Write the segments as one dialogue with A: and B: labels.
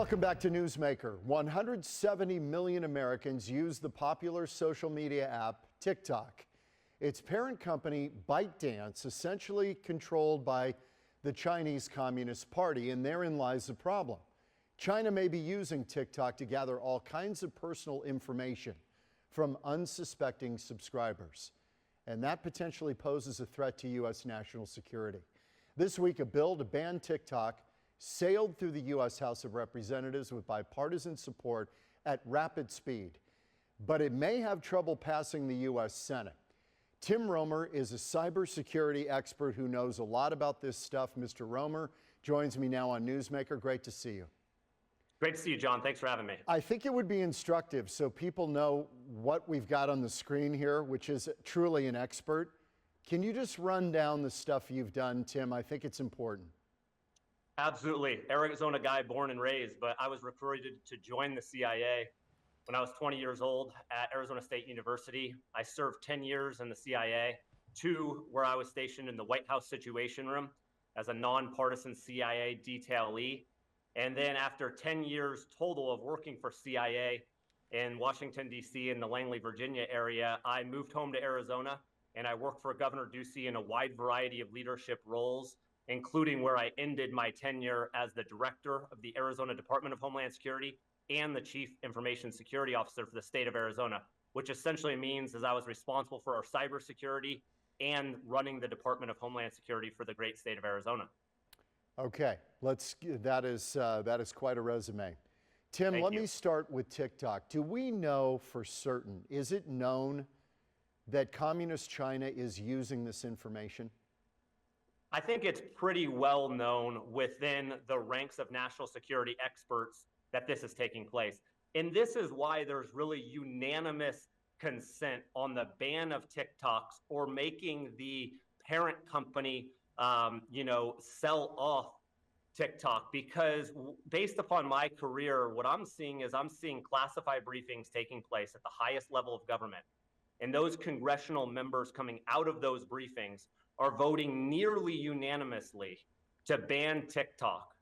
A: Welcome back to Newsmaker. 170 million Americans use the popular social media app TikTok. Its parent company, ByteDance, essentially controlled by the Chinese Communist Party, and therein lies the problem. China may be using TikTok to gather all kinds of personal information from unsuspecting subscribers, and that potentially poses a threat to U.S. national security. This week, a bill to ban TikTok sailed through the U.S. House of Representatives with bipartisan support at rapid speed, but it may have trouble passing the U.S. Senate. Tim Romer is a cybersecurity expert who knows a lot about this stuff. Mr. Romer joins me now on Newsmaker. Great to see you.
B: Great to see you, John. Thanks for having me.
A: I think it would be instructive so people know what we've got on the screen here, which is truly an expert. Can you just run down the stuff you've done, Tim? I think it's important.
B: Absolutely. Arizona guy, born and raised, but I was recruited to join the CIA when I was 20 years old at Arizona State University. I served 10 years in the CIA, 2 where I was stationed in the White House Situation Room as a nonpartisan CIA detailee. And then after 10 years total of working for CIA in Washington, D.C. in the Langley, Virginia area, I moved home to Arizona and I worked for Governor Ducey in a wide variety of leadership roles, including where I ended my tenure as the director of the Arizona Department of Homeland Security and the chief information security officer for the state of Arizona, which essentially means as I was responsible for our cybersecurity and running the Department of Homeland Security for the great state of Arizona.
A: Okay, that is quite a resume. Tim, let me start with TikTok. Do we know for certain, is it known that Communist China is using this information?
B: I think it's pretty well known within the ranks of national security experts that this is taking place. And this is why there's really unanimous consent on the ban of TikToks or making the parent company, sell off TikTok. Because based upon my career, what I'm seeing is I'm seeing classified briefings taking place at the highest level of government. And those congressional members coming out of those briefings are voting nearly unanimously to ban TikTok.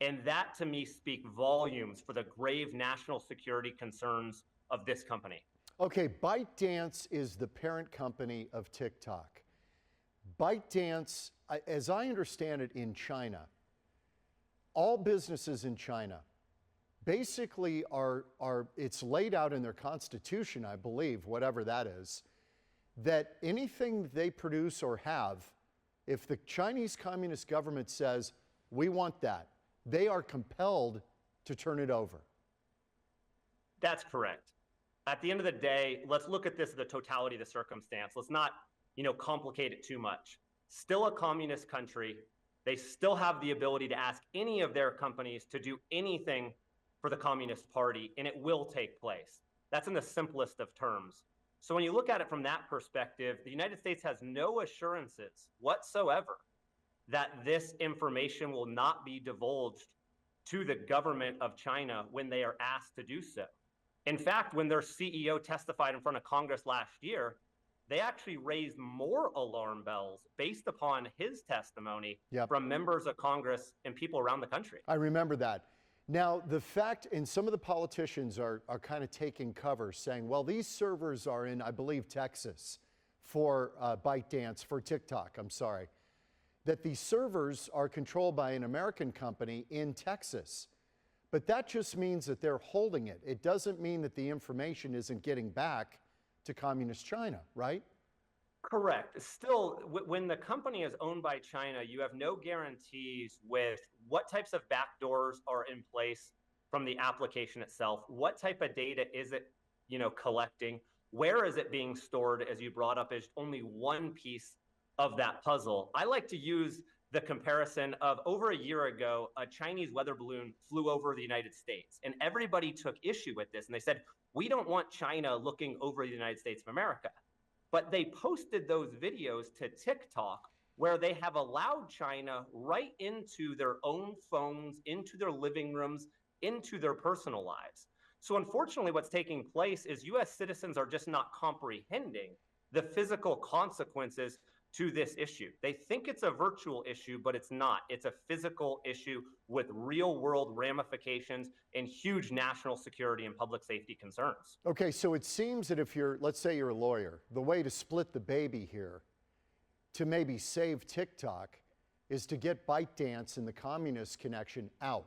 B: And that to me speak volumes for the grave national security concerns of this company.
A: Okay, ByteDance is the parent company of TikTok. ByteDance, as I understand it in China, all businesses in China basically it's laid out in their constitution, I believe, whatever that is, that anything they produce or have, if the Chinese Communist government says, we want that, they are compelled to turn it over.
B: That's correct. At the end of the day, let's look at this as the totality of the circumstance. Let's not, complicate it too much. Still a communist country. They still have the ability to ask any of their companies to do anything for the Communist Party, and it will take place. That's in the simplest of terms. So when you look at it from that perspective, the United States has no assurances whatsoever that this information will not be divulged to the government of China when they are asked to do so. In fact, when their CEO testified in front of Congress last year, they actually raised more alarm bells based upon his testimony from members of Congress and people around the country.
A: I remember that. Now, the fact, and some of the politicians are kind of taking cover saying, well, these servers are in, I believe, Texas for ByteDance, for TikTok, I'm sorry, that these servers are controlled by an American company in Texas. But that just means that they're holding it. It doesn't mean that the information isn't getting back to Communist China, right?
B: Correct. Still, when the company is owned by China, you have no guarantees with what types of backdoors are in place from the application itself. What type of data is it, collecting? Where is it being stored, as you brought up, is only one piece of that puzzle. I like to use the comparison of over a year ago, a Chinese weather balloon flew over the United States, and everybody took issue with this. And they said, we don't want China looking over the United States of America. But they posted those videos to TikTok where they have allowed China right into their own phones, into their living rooms, into their personal lives. So unfortunately, what's taking place is U.S. citizens are just not comprehending the physical consequences to this issue. They think it's a virtual issue, but it's not. It's a physical issue with real world ramifications and huge national security and public safety concerns.
A: Okay, so it seems that if you're, let's say you're a lawyer, the way to split the baby here, to maybe save TikTok, is to get ByteDance and the communist connection out.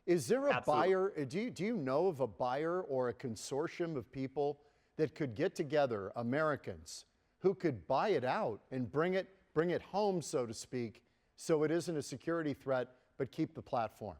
A: Is there a buyer? Do you know of a buyer or a consortium of people that could get together, Americans, who could buy it out and bring it home, so to speak, so it isn't a security threat, but keep the platform?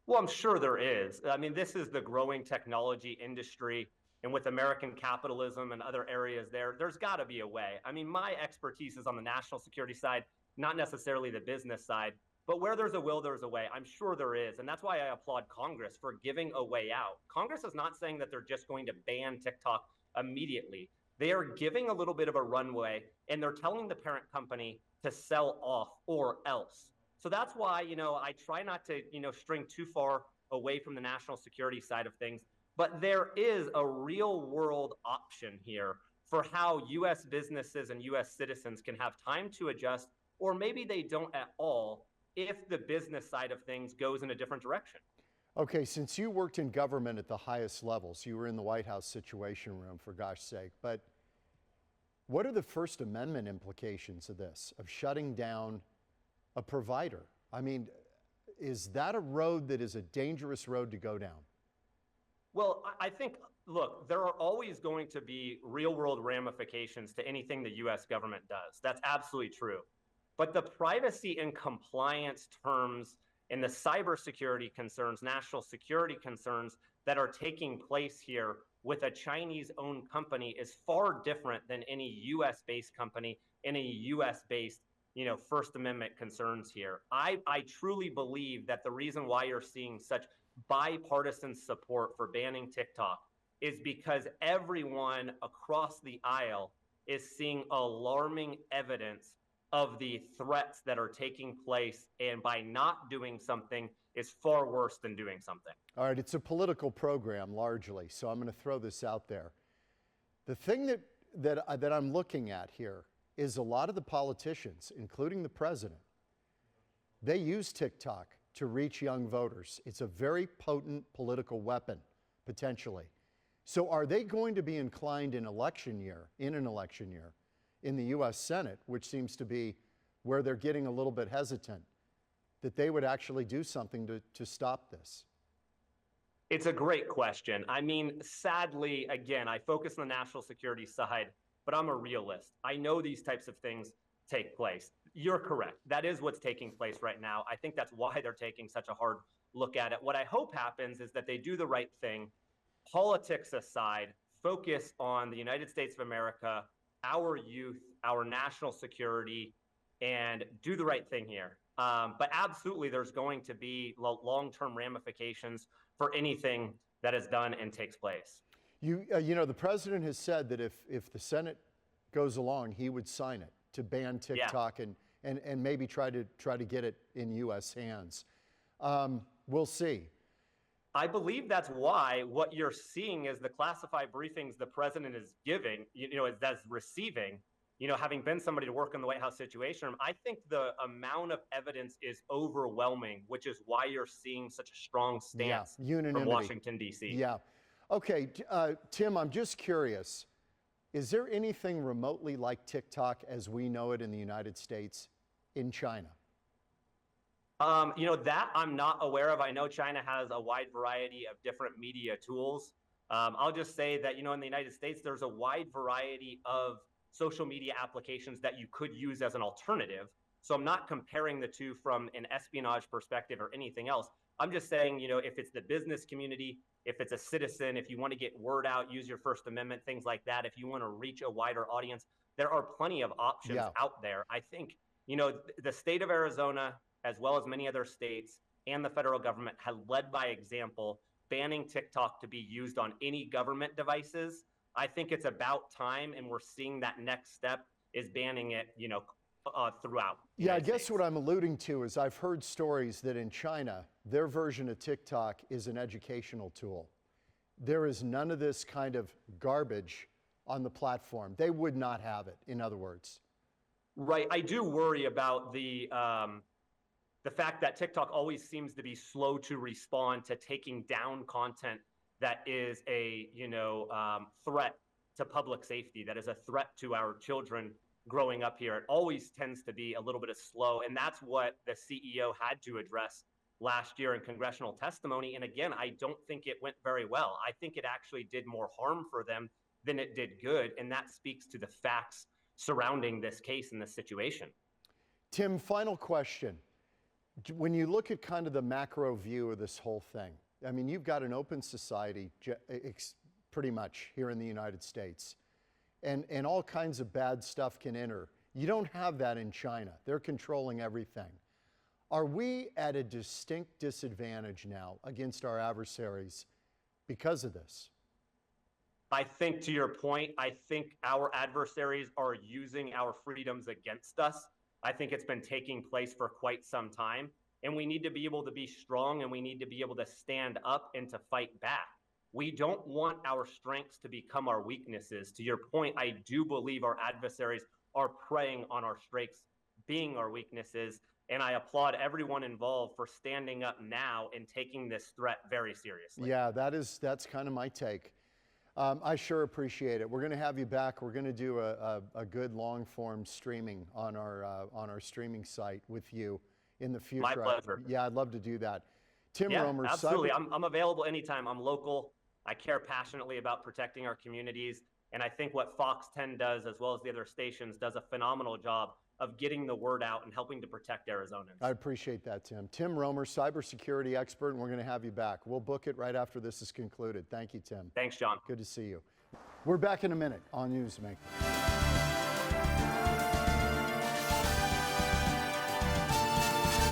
B: Well, I'm sure there is. I mean, this is the growing technology industry, and with American capitalism and other areas there's got to be a way. I mean, my expertise is on the national security side, not necessarily the business side. But where there's a will, there's a way. I'm sure there is. And that's why I applaud Congress for giving a way out. Congress is not saying that they're just going to ban TikTok immediately. They are giving a little bit of a runway, and they're telling the parent company to sell off or else. So that's why, I try not to, string too far away from the national security side of things. But there is a real world option here for how U.S. businesses and U.S. citizens can have time to adjust, or maybe they don't at all, if the business side of things goes in a different direction.
A: Okay, since you worked in government at the highest levels, you were in the White House Situation Room, for gosh sake, but what are the First Amendment implications of this, of shutting down a provider? I mean, is that a road that is a dangerous road to go down?
B: Well, I think, look, there are always going to be real world ramifications to anything the U.S. government does. That's absolutely true. But the privacy and compliance terms and the cybersecurity concerns, national security concerns that are taking place here with a Chinese-owned company is far different than any U.S.-based company, any U.S.-based, First Amendment concerns here. I truly believe that the reason why you're seeing such bipartisan support for banning TikTok is because everyone across the aisle is seeing alarming evidence of the threats that are taking place, and by not doing something is far worse than doing something.
A: All right, it's a political program largely, so I'm going to throw this out there. The thing that I'm looking at here is a lot of the politicians, including the president, they use TikTok to reach young voters. It's a very potent political weapon, potentially. So are they going to be inclined in an election year, in the U.S. Senate, which seems to be where they're getting a little bit hesitant, that they would actually do something to stop this?
B: It's a great question. I mean, sadly, again, I focus on the national security side, but I'm a realist. I know these types of things take place. You're correct. That is what's taking place right now. I think that's why they're taking such a hard look at it. What I hope happens is that they do the right thing, politics aside, focus on the United States of America, our youth, our national security, and do the right thing here. But absolutely, there's going to be long-term ramifications for anything that is done and takes place.
A: The president has said that if the Senate goes along, he would sign it to ban TikTok and maybe try to get it in U.S. hands. We'll see.
B: I believe that's why what you're seeing is the classified briefings the president is giving, that's receiving, having been somebody to work in the White House Situation Room. I think the amount of evidence is overwhelming, which is why you're seeing such a strong stance from Washington, D.C.
A: Yeah. Okay, Tim, I'm just curious. Is there anything remotely like TikTok as we know it in the United States in China?
B: That I'm not aware of. I know China has a wide variety of different media tools. I'll just say that, in the United States, there's a wide variety of social media applications that you could use as an alternative. So I'm not comparing the two from an espionage perspective or anything else. I'm just saying, if it's the business community, if it's a citizen, if you want to get word out, use your First Amendment, things like that. If you want to reach a wider audience, there are plenty of options out there. I think, the state of Arizona, as well as many other states and the federal government, have led by example, banning TikTok to be used on any government devices. I think it's about time, and we're seeing that next step is banning it, throughout.
A: Yeah, I guess what I'm alluding to is I've heard stories that in China, their version of TikTok is an educational tool. There is none of this kind of garbage on the platform. They would not have it, in other words.
B: Right. I do worry about the fact that TikTok always seems to be slow to respond to taking down content that is a threat to public safety, that is a threat to our children growing up here. It always tends to be a little bit of slow, and that's what the CEO had to address last year in congressional testimony. And again, I don't think it went very well. I think it actually did more harm for them than it did good, and that speaks to the facts surrounding this case and this situation.
A: Tim, final question. When you look at kind of the macro view of this whole thing, I mean, you've got an open society pretty much here in the United States, and all kinds of bad stuff can enter. You don't have that in China. They're controlling everything. Are we at a distinct disadvantage now against our adversaries because of this?
B: I think, to your point, I think our adversaries are using our freedoms against us. I think it's been taking place for quite some time, and we need to be able to be strong, and we need to be able to stand up and to fight back. We don't want our strengths to become our weaknesses. To your point, I do believe our adversaries are preying on our strengths being our weaknesses, and I applaud everyone involved for standing up now and taking this threat very seriously.
A: Yeah, that's kind of my take. I sure appreciate it. We're going to have you back. We're going to do a good long-form streaming on our streaming site with you in the future.
B: My pleasure.
A: Yeah, I'd love to do that. Tim
B: Yeah,
A: Romer,
B: absolutely. I'm available anytime. I'm local. I care passionately about protecting our communities, and I think what Fox 10 does, as well as the other stations, does a phenomenal job of getting the word out and helping to protect Arizonans.
A: I appreciate that, Tim. Tim Romer, cybersecurity expert, and we're going to have you back. We'll book it right after this is concluded. Thank you, Tim.
B: Thanks, John.
A: Good to see you. We're back in a minute on Newsmaker.